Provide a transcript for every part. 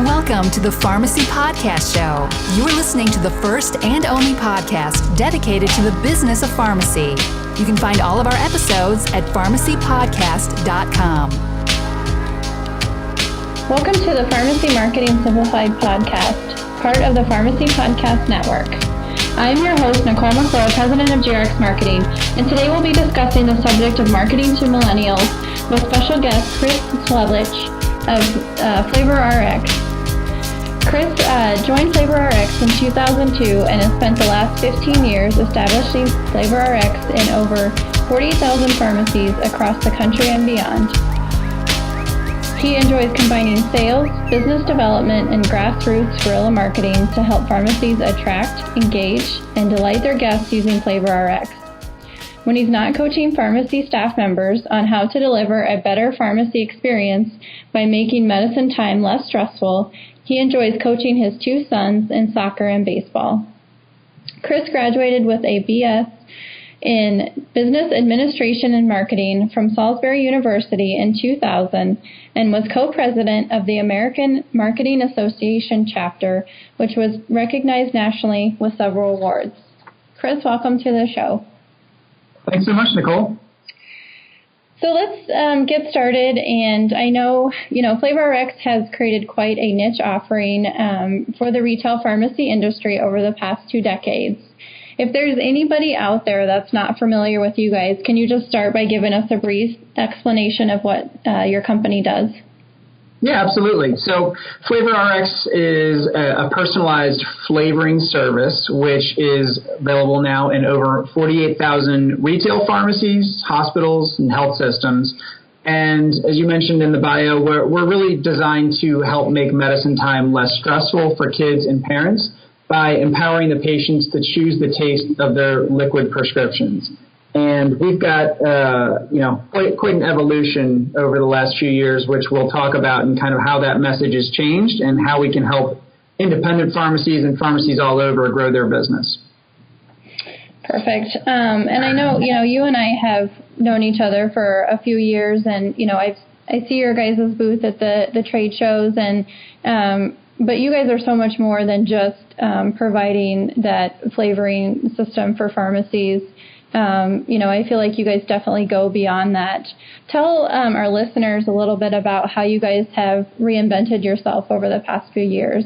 Welcome to the Pharmacy Podcast Show. You are listening to the first and only podcast dedicated to the business of pharmacy. You can find all of our episodes at pharmacypodcast.com. Welcome to the Pharmacy Marketing Simplified podcast, part of the Pharmacy Podcast Network. I'm your host, Nicolle McClure, president of GRX Marketing, and today we'll be discussing the subject of marketing to millennials with special guest Chris Cielewich of FlavoRx. Chris joined FlavoRx in 2002 and has spent the last 15 years establishing FlavoRx in over 40,000 pharmacies across the country and beyond. He enjoys combining sales, business development, and grassroots guerrilla marketing to help pharmacies attract, engage, and delight their guests using FlavoRx. When he's not coaching pharmacy staff members on how to deliver a better pharmacy experience by making medicine time less stressful, he enjoys coaching his two sons in soccer and baseball. Chris graduated with a BS in Business Administration and Marketing from Salisbury University in 2000 and was co-president of the American Marketing Association chapter, which was recognized nationally with several awards. Chris, welcome to the show. Thanks so much, Nicolle. So let's get started. And I know, FlavoRx has created quite a niche offering for the retail pharmacy industry over the past 2 decades. If there's anybody out there that's not familiar with you guys, can you just start by giving us a brief explanation of what your company does? Yeah, absolutely. So FlavoRx is a personalized flavoring service, which is available now in over 48,000 retail pharmacies, hospitals, and health systems. And as you mentioned in the bio, we're really designed to help make medicine time less stressful for kids and parents by empowering the patients to choose the taste of their liquid prescriptions. And we've got, quite an evolution over the last few years, which we'll talk about and kind of how that message has changed and how we can help independent pharmacies and pharmacies all over grow their business. Perfect. And I know, you and I have known each other for a few years, and, I see your guys' booth at the trade shows, and but you guys are so much more than just providing that flavoring system for pharmacies. I feel like you guys definitely go beyond that. Tell our listeners a little bit about how you guys have reinvented yourself over the past few years.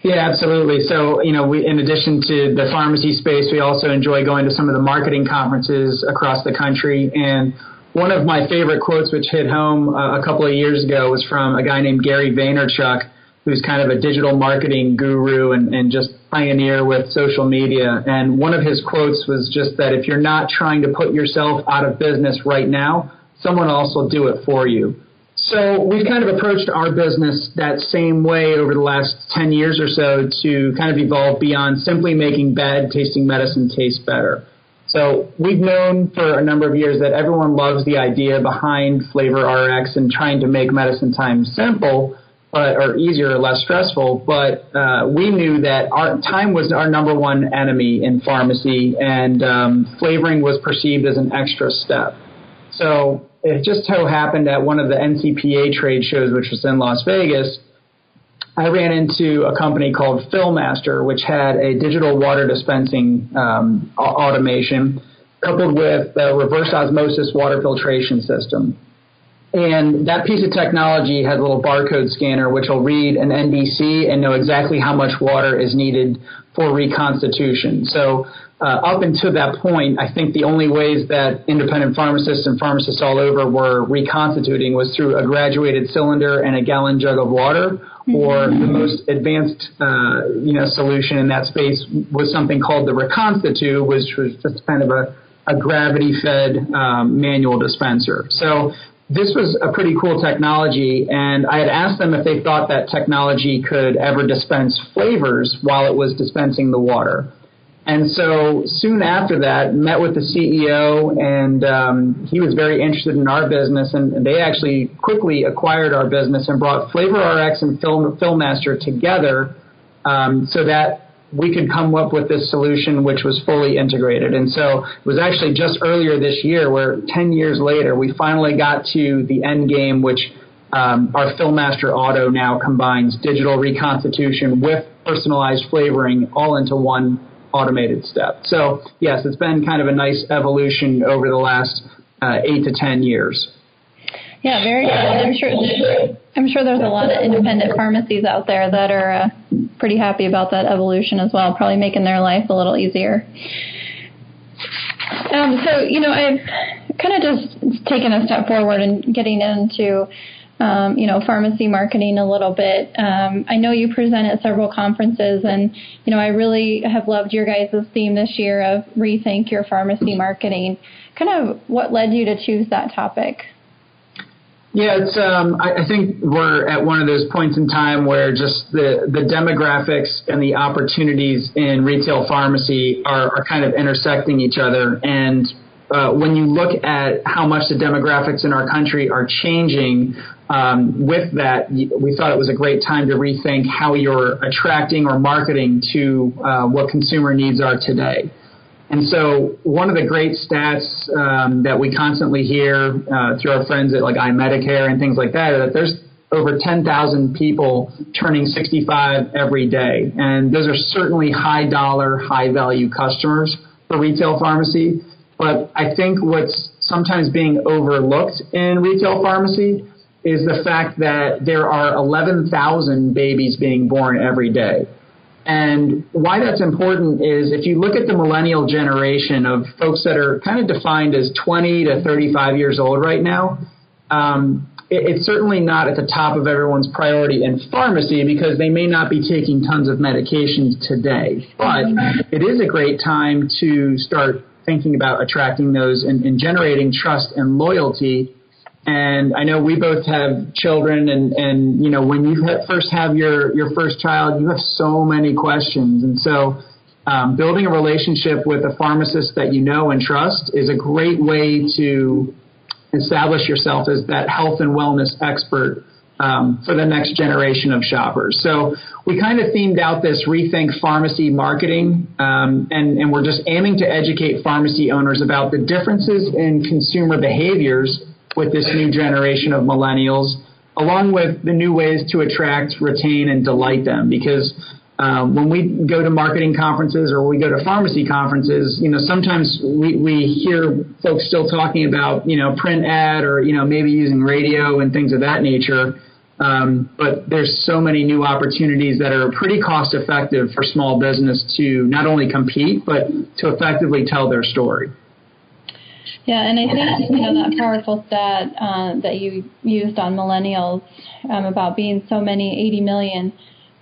Yeah, absolutely. So, we, in addition to the pharmacy space, we also enjoy going to some of the marketing conferences across the country. And one of my favorite quotes, which hit home a couple of years ago, was from a guy named Gary Vaynerchuk, who's kind of a digital marketing guru and just pioneer with social media. And one of his quotes was just that if you're not trying to put yourself out of business right now, someone else will do it for you. So we've kind of approached our business that same way over the last 10 years or so to kind of evolve beyond simply making bad tasting medicine taste better. So we've known for a number of years that everyone loves the idea behind FlavoRx and trying to make medicine time simple, or easier or less stressful, but we knew that our time was our number one enemy in pharmacy, and flavoring was perceived as an extra step. So it just so happened at one of the NCPA trade shows, which was in Las Vegas, I ran into a company called FillMaster, which had a digital water dispensing automation coupled with a reverse osmosis water filtration system. And that piece of technology has a little barcode scanner which will read an NDC and know exactly how much water is needed for reconstitution. So up until that point, I think the only ways that independent pharmacists and pharmacists all over were reconstituting was through a graduated cylinder and a gallon jug of water, or the most advanced solution in that space was something called the Reconstitute, which was just kind of a gravity-fed manual dispenser. So this was a pretty cool technology, and I had asked them if they thought that technology could ever dispense flavors while it was dispensing the water. And so soon after that, met with the CEO, and he was very interested in our business, and they actually quickly acquired our business and brought FlavoRx and FillMaster together so that we could come up with this solution which was fully integrated. And so it was actually just earlier this year where 10 years later, we finally got to the end game, which our Fillmaster Auto now combines digital reconstitution with personalized flavoring all into one automated step. So yes, it's been kind of a nice evolution over the last 8 to 10 years. Yeah, very good. I'm sure there's a lot of independent pharmacies out there that are pretty happy about that evolution as well, probably making their life a little easier. So, I've kind of just taken a step forward and getting into, pharmacy marketing a little bit. I know you present at several conferences, and, I really have loved your guys' theme this year of Rethink Your Pharmacy Marketing. Kind of what led you to choose that topic? Yeah, it's. I think we're at one of those points in time where just the demographics and the opportunities in retail pharmacy are kind of intersecting each other. And when you look at how much the demographics in our country are changing, with that, we thought it was a great time to rethink how you're attracting or marketing to what consumer needs are today. And so one of the great stats that we constantly hear through our friends at like iMedicare and things like that, that there's over 10,000 people turning 65 every day. And those are certainly high dollar, high value customers for retail pharmacy. But I think what's sometimes being overlooked in retail pharmacy is the fact that there are 11,000 babies being born every day. And why that's important is if you look at the millennial generation of folks that are kind of defined as 20 to 35 years old right now, it's certainly not at the top of everyone's priority in pharmacy because they may not be taking tons of medications today. But it is a great time to start thinking about attracting those and generating trust and loyalty. And I know we both have children, and when you first have your first child, you have so many questions. And so building a relationship with a pharmacist that you know and trust is a great way to establish yourself as that health and wellness expert for the next generation of shoppers. So we kind of themed out this Rethink Pharmacy Marketing, and we're just aiming to educate pharmacy owners about the differences in consumer behaviors with this new generation of millennials, along with the new ways to attract, retain, and delight them. Because when we go to marketing conferences or we go to pharmacy conferences, sometimes we hear folks still talking about, print ad or, maybe using radio and things of that nature. But there's so many new opportunities that are pretty cost effective for small business to not only compete, but to effectively tell their story. Yeah, and I think, that powerful stat that you used on millennials about being so many, 80 million,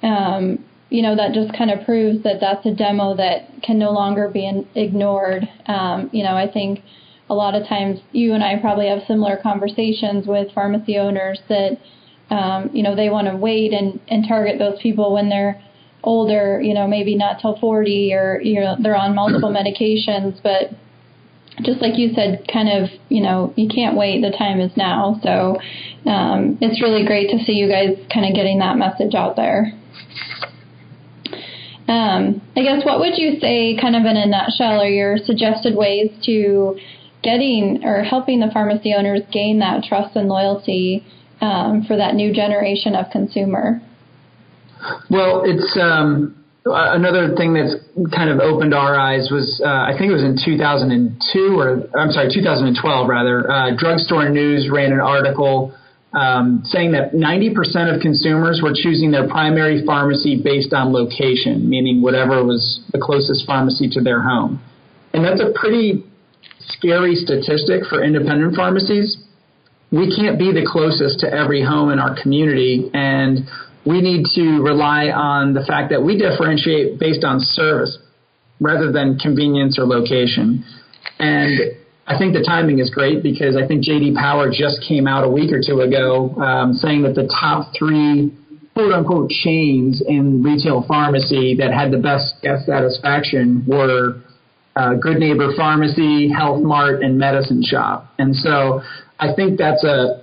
that just kind of proves that that's a demo that can no longer be ignored. I think a lot of times you and I probably have similar conversations with pharmacy owners that, they want to wait and target those people when they're older, maybe not till 40 or, they're on multiple medications, but just like you said, kind of, you can't wait. The time is now. So it's really great to see you guys kind of getting that message out there. I guess what would you say, kind of in a nutshell, are your suggested ways to getting or helping the pharmacy owners gain that trust and loyalty for that new generation of consumer? Well, it's another thing that's kind of opened our eyes was, I think it was in 2012 rather, Drugstore News ran an article saying that 90% of consumers were choosing their primary pharmacy based on location, meaning whatever was the closest pharmacy to their home. And that's a pretty scary statistic for independent pharmacies. We can't be the closest to every home in our community, and we need to rely on the fact that we differentiate based on service rather than convenience or location. And I think the timing is great because I think J.D. Power just came out a week or two ago saying that the top 3 quote-unquote chains in retail pharmacy that had the best guest satisfaction were Good Neighbor Pharmacy, Health Mart, and Medicine Shop. And so I think that's a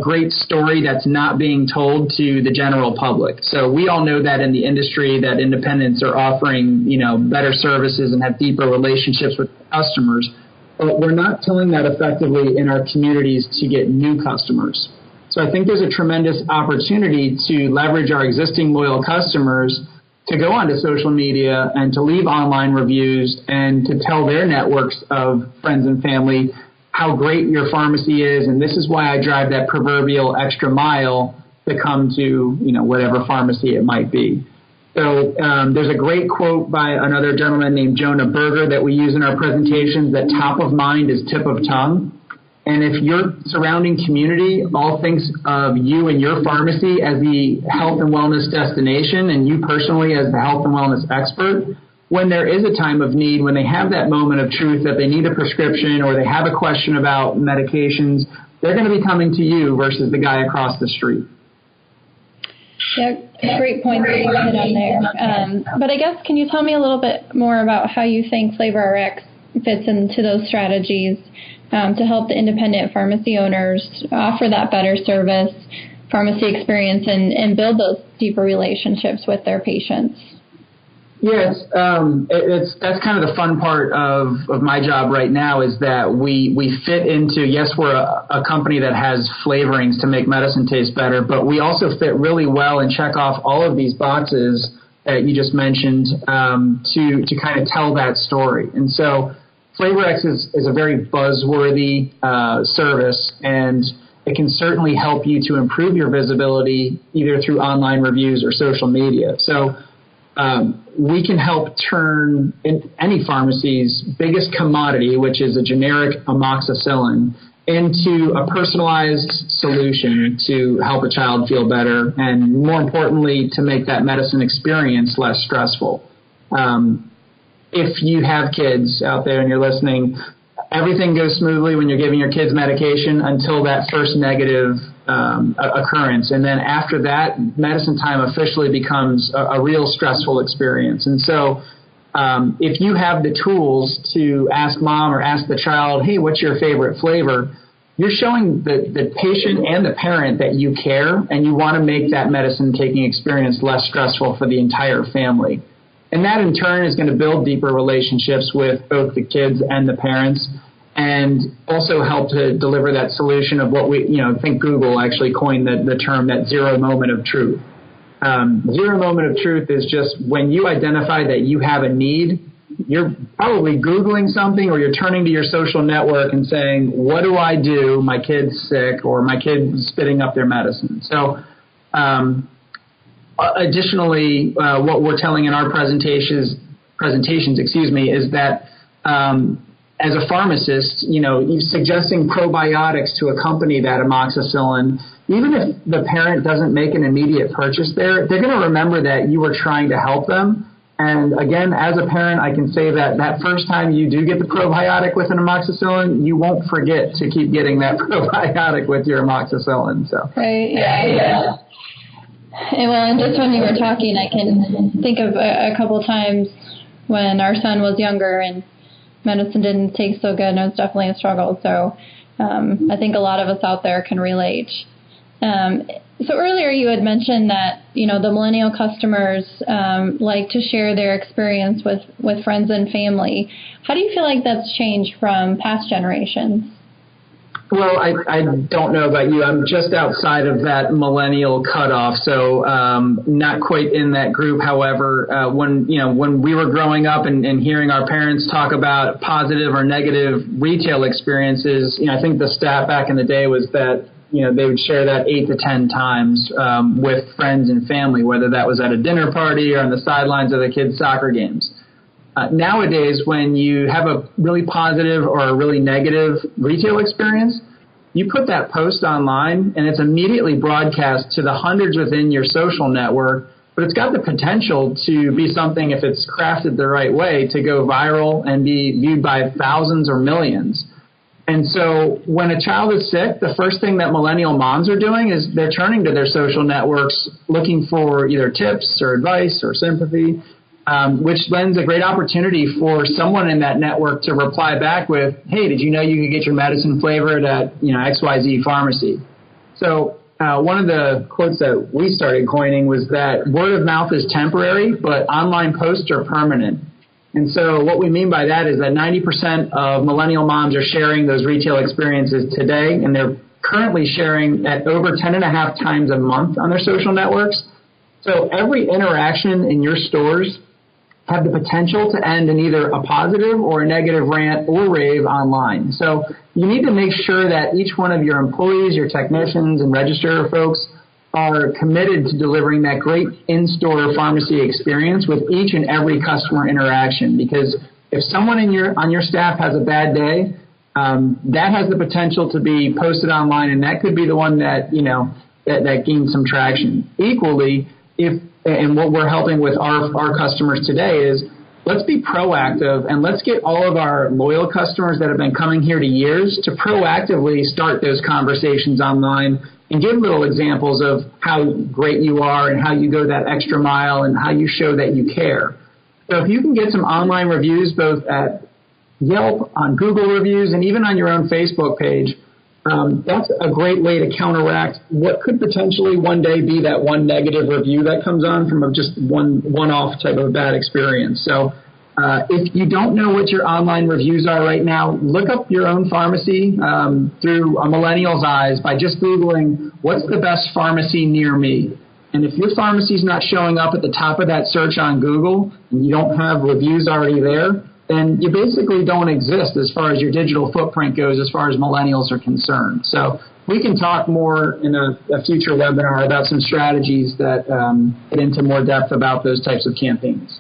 great story that's not being told to the general public. So we all know that in the industry that independents are offering, better services and have deeper relationships with customers, but we're not telling that effectively in our communities to get new customers. So I think there's a tremendous opportunity to leverage our existing loyal customers to go onto social media and to leave online reviews and to tell their networks of friends and family how great your pharmacy is. And this is why I drive that proverbial extra mile to come to, whatever pharmacy it might be. So there's a great quote by another gentleman named Jonah Berger that we use in our presentations, that top of mind is tip of tongue. And if your surrounding community all thinks of you and your pharmacy as the health and wellness destination, and you personally as the health and wellness expert, when there is a time of need, when they have that moment of truth that they need a prescription or they have a question about medications, they're going to be coming to you versus the guy across the street. Yeah, great points that you hit on there. But I guess, can you tell me a little bit more about how you think FlavoRx fits into those strategies to help the independent pharmacy owners offer that better service, pharmacy experience, and build those deeper relationships with their patients? Yes, that's kind of the fun part of my job right now, is that we fit into, yes, we're a company that has flavorings to make medicine taste better, but we also fit really well and check off all of these boxes that you just mentioned to kind of tell that story. And so FlavoRx is a very buzzworthy service, and it can certainly help you to improve your visibility either through online reviews or social media. So we can help turn any pharmacy's biggest commodity, which is a generic amoxicillin, into a personalized solution to help a child feel better, and more importantly, to make that medicine experience less stressful. If you have kids out there and you're listening, everything goes smoothly when you're giving your kids medication until that first negative occurrence. And then after that, medicine time officially becomes a real stressful experience. And so if you have the tools to ask mom or ask the child, hey, what's your favorite flavor? You're showing the patient and the parent that you care and you want to make that medicine taking experience less stressful for the entire family. And that in turn is going to build deeper relationships with both the kids and the parents, and also help to deliver that solution of what we, I think Google actually coined the term, that zero moment of truth. Zero moment of truth is just when you identify that you have a need, you're probably Googling something, or you're turning to your social network and saying, what do I do? My kid's sick, or my kid's spitting up their medicine. So additionally, what we're telling in our presentations, is that as a pharmacist, suggesting probiotics to accompany that amoxicillin, even if the parent doesn't make an immediate purchase there, they're going to remember that you were trying to help them. And again, as a parent, I can say that first time you do get the probiotic with an amoxicillin, you won't forget to keep getting that probiotic with your amoxicillin. So. Right. Yeah. And just when you were talking, I can think of a couple times when our son was younger and medicine didn't taste so good, and it was definitely a struggle. So I think a lot of us out there can relate. So earlier you had mentioned that, the millennial customers like to share their experience with friends and family. How do you feel like that's changed from past generations? Well, I don't know about you. I'm just outside of that millennial cutoff, so not quite in that group. However, when we were growing up and hearing our parents talk about positive or negative retail experiences, I think the stat back in the day was that they would share that 8 to 10 times with friends and family, whether that was at a dinner party or on the sidelines of the kids' soccer games. Nowadays, when you have a really positive or a really negative retail experience, you put that post online and it's immediately broadcast to the hundreds within your social network, but it's got the potential to be something, if it's crafted the right way, to go viral and be viewed by thousands or millions. And so when a child is sick, the first thing that millennial moms are doing is they're turning to their social networks looking for either tips or advice or sympathy, which lends a great opportunity for someone in that network to reply back with, hey, did you know you could get your medicine flavored at XYZ pharmacy? So one of the quotes that we started coining was that word of mouth is temporary, but online posts are permanent. And so what we mean by that is that 90% of millennial moms are sharing those retail experiences today, and they're currently sharing at over 10.5 times a month on their social networks. So every interaction in your stores have the potential to end in either a positive or a negative rant or rave online. So you need to make sure that each one of your employees, your technicians, and register folks are committed to delivering that great in-store pharmacy experience with each and every customer interaction. Because if someone on your staff has a bad day, that has the potential to be posted online, and that could be the one that that gains some traction. Equally, and what we're helping with our customers today is, let's be proactive and let's get all of our loyal customers that have been coming here to years to proactively start those conversations online and give little examples of how great you are and how you go that extra mile and how you show that you care. So if you can get some online reviews, both at Yelp, on Google reviews, and even on your own Facebook page, that's a great way to counteract what could potentially one day be that one negative review that comes on from just one-off type of bad experience. So if you don't know what your online reviews are right now, look up your own pharmacy through a millennial's eyes by just Googling, what's the best pharmacy near me? And if your pharmacy is not showing up at the top of that search on Google and you don't have reviews already there, then you basically don't exist as far as your digital footprint goes, as far as millennials are concerned. So we can talk more in a future webinar about some strategies that get into more depth about those types of campaigns.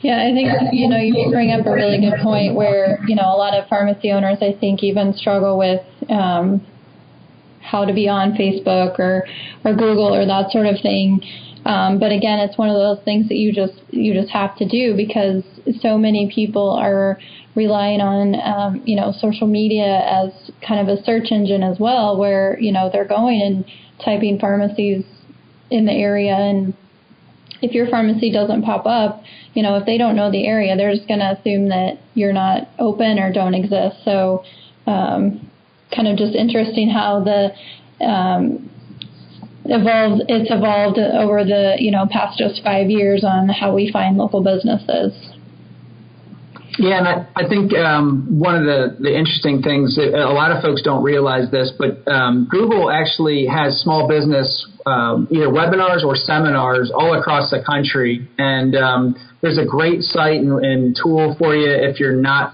Yeah, I think, you bring up a really good point where, a lot of pharmacy owners, I think, even struggle with how to be on Facebook or Google or that sort of thing. But again, it's one of those things that you just have to do, because so many people are relying on, social media as kind of a search engine as well, where, they're going and typing pharmacies in the area. And if your pharmacy doesn't pop up, if they don't know the area, they're just going to assume that you're not open or don't exist. So kind of just interesting how it's evolved over the past just 5 years on how we find local businesses. Yeah, and I think one of the interesting things, a lot of folks don't realize this, but Google actually has small business either webinars or seminars all across the country, and there's a great site and tool for you if you're not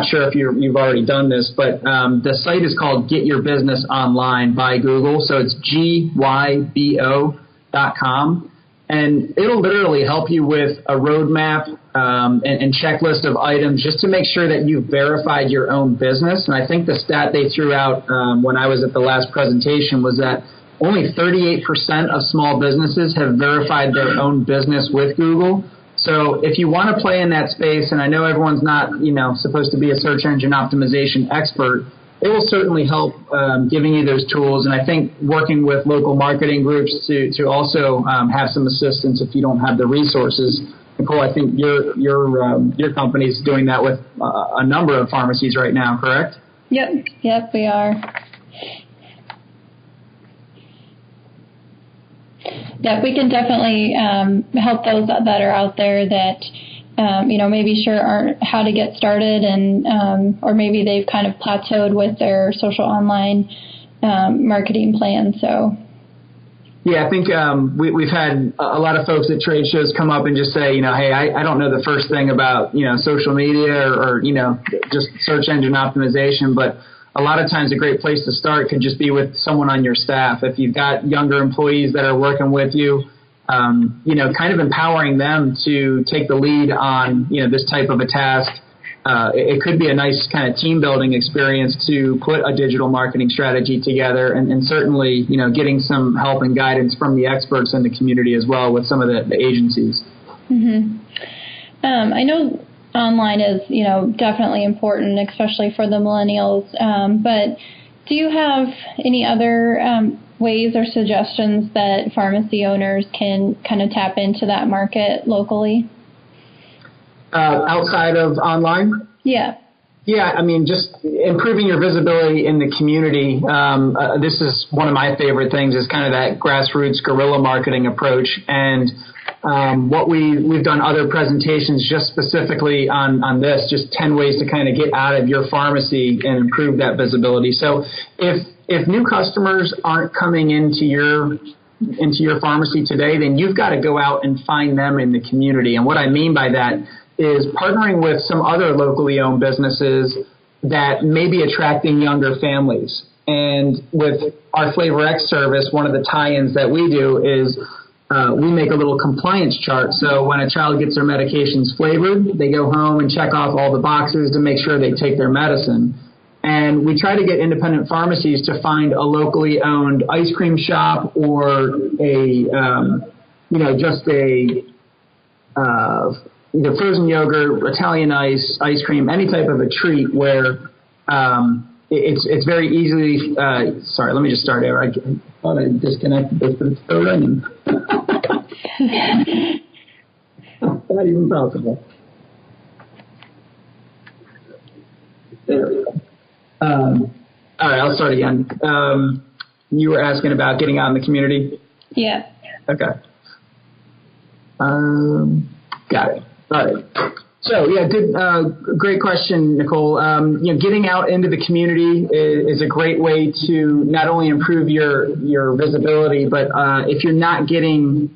sure if you've already done this, but the site is called Get Your Business Online by Google. So it's GYBO.com. And it'll literally help you with a roadmap and checklist of items just to make sure that you've verified your own business. And I think the stat they threw out when I was at the last presentation was that only 38% of small businesses have verified their own business with Google. So if you want to play in that space, and I know everyone's not, supposed to be a search engine optimization expert, it will certainly help giving you those tools. And I think working with local marketing groups to also have some assistance if you don't have the resources. Nicolle, I think your company is doing that with a number of pharmacies right now, correct? Yep, we are. Yeah, we can definitely help those that are out there that, maybe aren't how to get started, and or maybe they've kind of plateaued with their social online marketing plan. So. Yeah, I think we've had a lot of folks at trade shows come up and just say, hey, I don't know the first thing about, social media or just search engine optimization, but a lot of times a great place to start could just be with someone on your staff. If you've got younger employees that are working with you, kind of empowering them to take the lead on, this type of a task. It could be a nice kind of team building experience to put a digital marketing strategy together, and certainly, getting some help and guidance from the experts in the community as well with some of the agencies. Mm-hmm. I know online is, definitely important, especially for the millennials. But do you have any other ways or suggestions that pharmacy owners can kind of tap into that market locally? Outside of online? Yeah. Yeah, I mean, just improving your visibility in the community. This is one of my favorite things, is kind of that grassroots guerrilla marketing approach. And We've done other presentations just specifically on this, just 10 ways to kind of get out of your pharmacy and improve that visibility. So if new customers aren't coming into your pharmacy today, then you've got to go out and find them in the community. And what I mean by that is partnering with some other locally owned businesses that may be attracting younger families. And with our FlavoRx service, one of the tie-ins that we do is we make a little compliance chart. So when a child gets their medications flavored, they go home and check off all the boxes to make sure they take their medicine. And we try to get independent pharmacies to find a locally owned ice cream shop or either frozen yogurt, Italian ice cream, any type of a treat where it's very easily. Sorry, let me just start over. I thought I disconnected this, but it's still running. Not even possible. There we go. All right, I'll start again. You were asking about getting out in the community? Yeah. Okay. Got it. All right. So, great question, Nicole. Getting out into the community is a great way to not only improve your visibility, but if you're not getting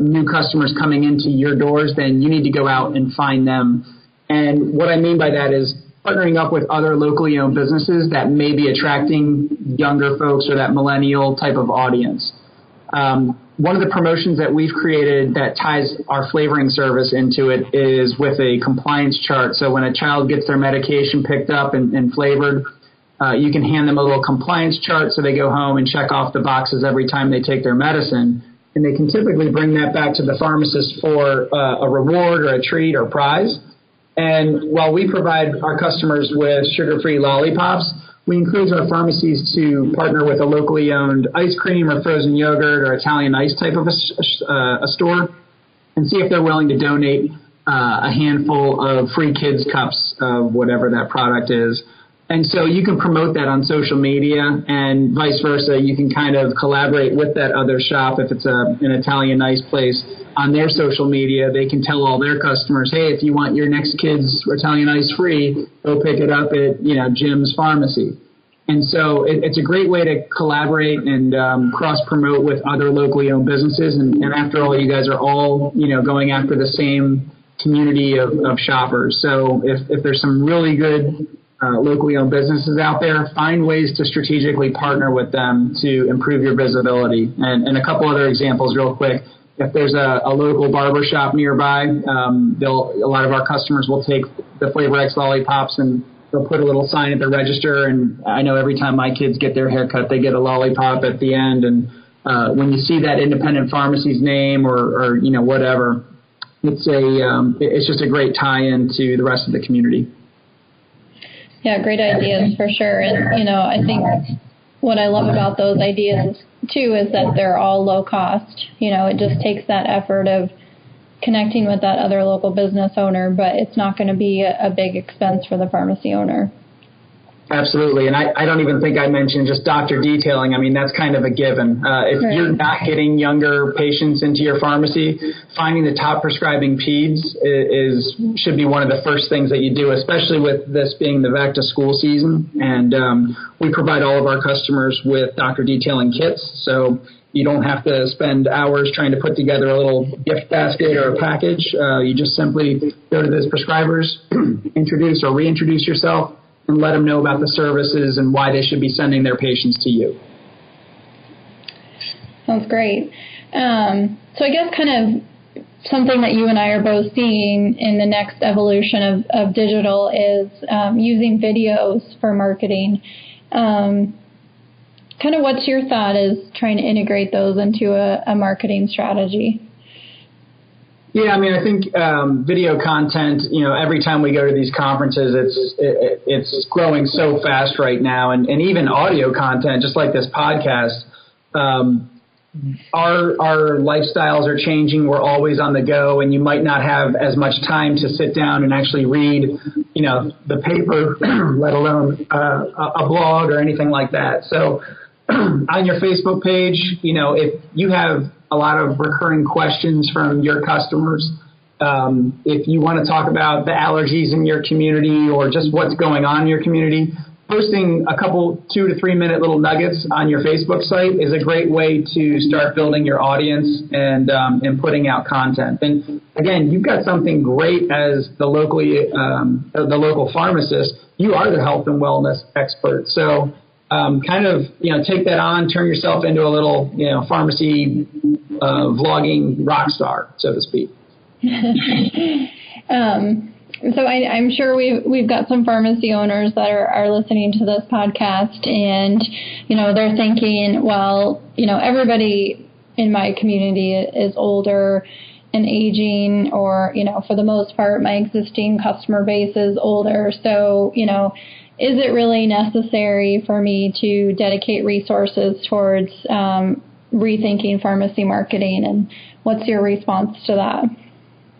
new customers coming into your doors, then you need to go out and find them. And what I mean by that is partnering up with other locally owned businesses that may be attracting younger folks or that millennial type of audience. One of the promotions that we've created that ties our flavoring service into it is with a compliance chart. So when a child gets their medication picked up and flavored, you can hand them a little compliance chart so they go home and check off the boxes every time they take their medicine. And they can typically bring that back to the pharmacist for a reward or a treat or prize. And while we provide our customers with sugar-free lollipops, we encourage our pharmacies to partner with a locally owned ice cream or frozen yogurt or Italian ice type of a store and see if they're willing to donate a handful of free kids cups of whatever that product is. And so you can promote that on social media and vice versa. You can kind of collaborate with that other shop. If it's an Italian ice place on their social media, they can tell all their customers, hey, if you want your next kid's Italian ice free, go pick it up at, Jim's Pharmacy. And so it's a great way to collaborate and cross-promote with other locally owned businesses. And after all, you guys are all, going after the same community of shoppers. So if there's some really good locally owned businesses out there, find ways to strategically partner with them to improve your visibility. And a couple other examples real quick. If there's a local barber shop nearby, a lot of our customers will take the FlavoRx lollipops and they'll put a little sign at the register. And I know every time my kids get their haircut, they get a lollipop at the end. And when you see that independent pharmacy's name or whatever, it's just a great tie-in to the rest of the community. Yeah, great ideas for sure. And, I think what I love about those ideas, too, is that they're all low cost. It just takes that effort of connecting with that other local business owner, but it's not going to be a big expense for the pharmacy owner. Absolutely. And I don't even think I mentioned just doctor detailing. I mean, that's kind of a given. If you're not getting younger patients into your pharmacy, finding the top prescribing peds should be one of the first things that you do, especially with this being the back to school season. And we provide all of our customers with doctor detailing kits. So you don't have to spend hours trying to put together a little gift basket or a package. You just simply go to those prescribers, introduce or reintroduce yourself, and let them know about the services and why they should be sending their patients to you. Sounds great. So I guess kind of something that you and I are both seeing in the next evolution of digital is using videos for marketing. Kind of what's your thought is trying to integrate those into a marketing strategy? Yeah, I mean, I think video content, every time we go to these conferences, it's growing so fast right now. And even audio content, just like this podcast, our lifestyles are changing. We're always on the go, and you might not have as much time to sit down and actually read, the paper, let alone a blog or anything like that. So on your Facebook page, if you have a lot of recurring questions from your customers, if you want to talk about the allergies in your community or just what's going on in your community, posting a couple 2 to 3 minute little nuggets on your Facebook site is a great way to start building your audience and putting out content. And again, you've got something great as the local pharmacist. You are the health and wellness expert. So take that on, turn yourself into a little, pharmacy vlogging rock star, so to speak. So I'm sure we've got some pharmacy owners that are listening to this podcast, and they're thinking, well, everybody in my community is older and aging, or for the most part, my existing customer base is older. So is it really necessary for me to dedicate resources towards rethinking pharmacy marketing? And what's your response to that?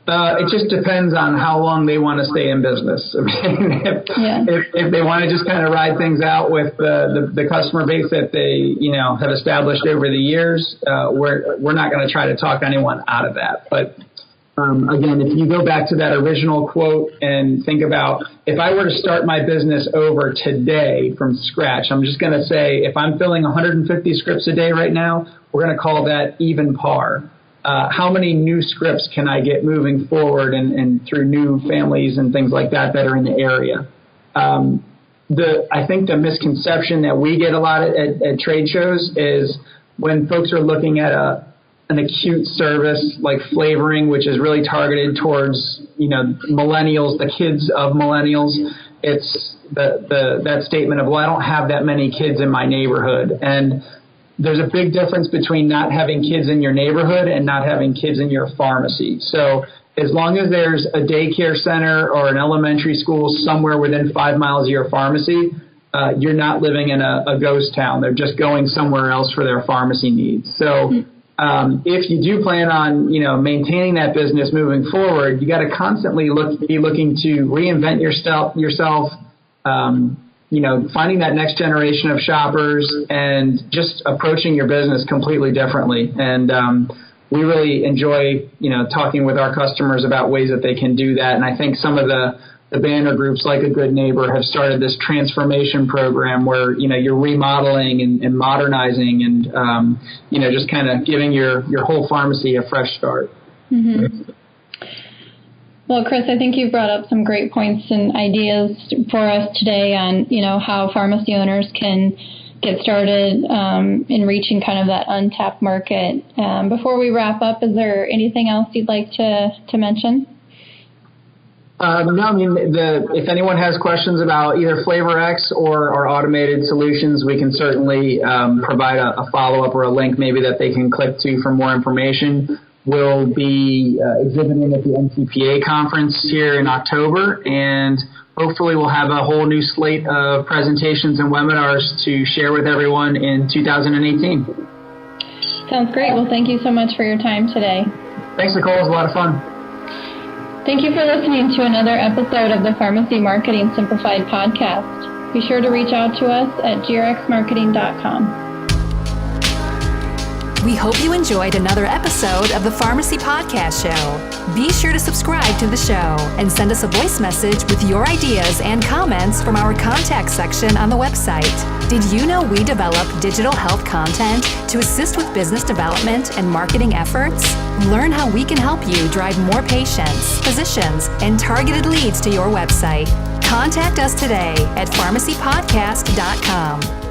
It just depends on how long they want to stay in business. If they want to just kind of ride things out with the customer base that they have established over the years, we're not going to try to talk anyone out of that. But again, if you go back to that original quote and think about, if I were to start my business over today from scratch, I'm just going to say, if I'm filling 150 scripts a day right now, we're going to call that even par. How many new scripts can I get moving forward and through new families and things like that are in the area? I think the misconception that we get a lot at trade shows is when folks are looking at an acute service like flavoring, which is really targeted towards millennials, the kids of millennials. It's that statement of, well, I don't have that many kids in my neighborhood. And there's a big difference between not having kids in your neighborhood and not having kids in your pharmacy. So as long as there's a daycare center or an elementary school somewhere within 5 miles of your pharmacy, you're not living in a ghost town. They're just going somewhere else for their pharmacy needs. So if you do plan on, maintaining that business moving forward, you got to constantly be looking to reinvent yourself, finding that next generation of shoppers and just approaching your business completely differently. And we really enjoy, talking with our customers about ways that they can do that. And I think some of the banner groups like A Good Neighbor have started this transformation program where, you're remodeling and modernizing and, just kind of giving your whole pharmacy a fresh start. Mm-hmm. Well, Chris, I think you've brought up some great points and ideas for us today on, how pharmacy owners can get started in reaching kind of that untapped market. Before we wrap up, is there anything else you'd like to mention? No, if anyone has questions about either FlavoRx or our automated solutions, we can certainly provide a follow-up or a link maybe that they can click to for more information. We'll be exhibiting at the NCPA conference here in October, and hopefully we'll have a whole new slate of presentations and webinars to share with everyone in 2018. Sounds great. Well, thank you so much for your time today. Thanks, Nicolle. It was a lot of fun. Thank you for listening to another episode of the Pharmacy Marketing Simplified podcast. Be sure to reach out to us at grxmarketing.com. We hope you enjoyed another episode of the Pharmacy Podcast Show. Be sure to subscribe to the show and send us a voice message with your ideas and comments from our contact section on the website. Did you know we develop digital health content to assist with business development and marketing efforts? Learn how we can help you drive more patients, physicians, and targeted leads to your website. Contact us today at pharmacypodcast.com.